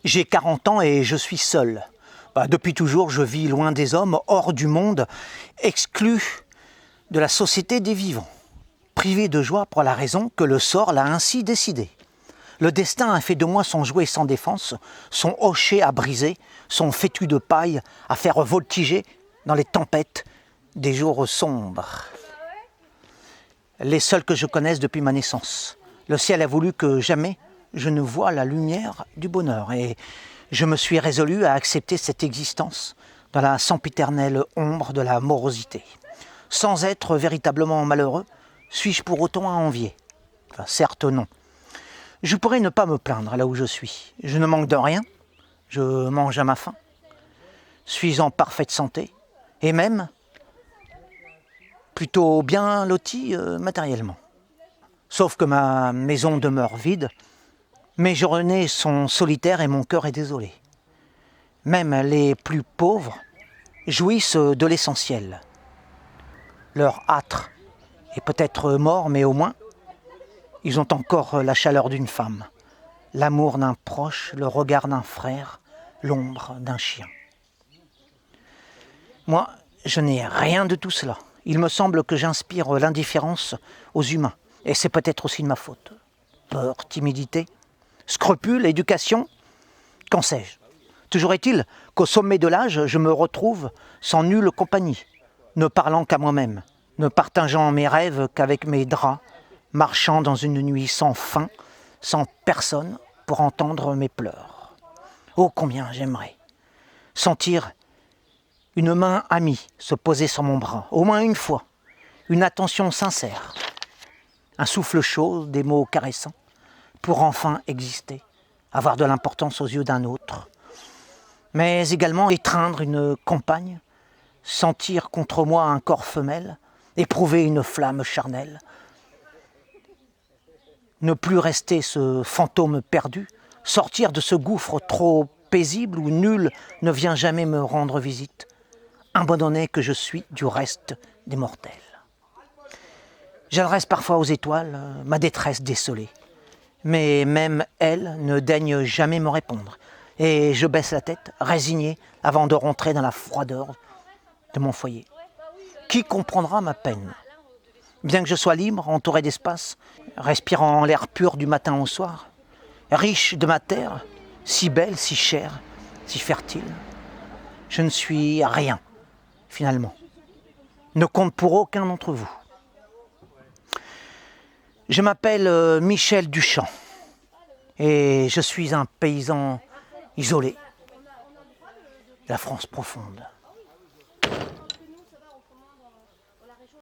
J'ai 40 ans et je suis seul. Depuis toujours, je vis loin des hommes, hors du monde, exclu de la société des vivants. Privé de joie pour la raison que le sort l'a ainsi décidé. Le destin a fait de moi son jouet sans défense, son hochet à briser, son fétu de paille à faire voltiger dans les tempêtes des jours sombres. Les seuls que je connaisse depuis ma naissance. Le ciel a voulu que jamais je ne voie la lumière du bonheur et je me suis résolu à accepter cette existence dans la sempiternelle ombre de la morosité. Sans être véritablement malheureux, suis-je pour autant à envier? Certes non. Je pourrais ne pas me plaindre là où je suis. Je ne manque de rien, je mange à ma faim, suis en parfaite santé et même plutôt bien loti matériellement. Sauf que ma maison demeure vide, mes journées sont solitaires et mon cœur est désolé. Même les plus pauvres jouissent de l'essentiel. Leur âtre est peut-être mort, mais au moins, ils ont encore la chaleur d'une femme, l'amour d'un proche, le regard d'un frère, l'ombre d'un chien. Moi, je n'ai rien de tout cela. Il me semble que j'inspire l'indifférence aux humains, et c'est peut-être aussi de ma faute. Peur, timidité, scrupules, éducation, qu'en sais-je? Toujours est-il qu'au sommet de l'âge, je me retrouve sans nulle compagnie, ne parlant qu'à moi-même, ne partageant mes rêves qu'avec mes draps, marchant dans une nuit sans fin, sans personne pour entendre mes pleurs. Oh, combien j'aimerais sentir une main amie se poser sur mon bras, au moins une fois, une attention sincère, un souffle chaud, des mots caressants, pour enfin exister, avoir de l'importance aux yeux d'un autre, mais également étreindre une compagne, sentir contre moi un corps femelle, éprouver une flamme charnelle, ne plus rester ce fantôme perdu, sortir de ce gouffre trop paisible où nul ne vient jamais me rendre visite, abandonné que je suis du reste des mortels. J'adresse parfois aux étoiles ma détresse désolée, mais même elles ne daignent jamais me répondre, et je baisse la tête, résigné, avant de rentrer dans la froideur de mon foyer. Qui comprendra ma peine? Bien que je sois libre, entouré d'espace, respirant l'air pur du matin au soir, riche de ma terre, si belle, si chère, si fertile, je ne suis rien, finalement, ne compte pour aucun d'entre vous. Je m'appelle Michel Duchamp et je suis un paysan isolé de la France profonde.